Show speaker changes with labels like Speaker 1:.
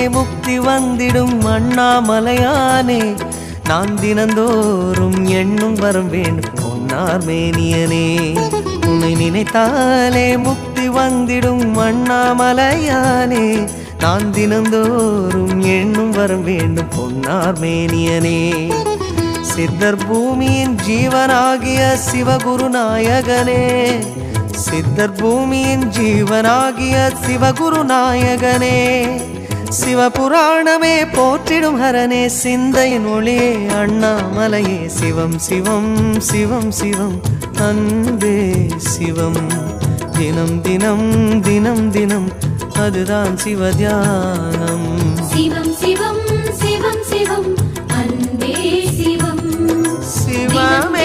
Speaker 1: முக்தி வந்திடும் அண்ணாமலையானே நான் தினந்தோறும் எண்ணும் வரம் வேண்டும் பொன்னார் மேனியனே உன்னை நினைத்தாலே முக்தி வந்திடும் அண்ணாமலையானே நான் தினந்தோறும் எண்ணும் வரம் வேண்டும் பொன்னார் மேனியனே சித்தர் பூமியின் ஜீவனாகிய சிவகுருநாயகனே சித்தர் பூமியின் ஜீவனாகிய சிவகுருநாயகனே சிவபுராணமே போற்றிடும் ஹரனே சிந்தையின் ஒளியே அண்ணாமலையே சிவம் சிவம் சிவம் சிவம் அன்பே சிவம் தினம் தினம் தினம் தினம் அதுதான் சிவத்தியானம்
Speaker 2: சிவம் சிவம் சிவம் சிவம் அன்பே சிவம்
Speaker 1: சிவமே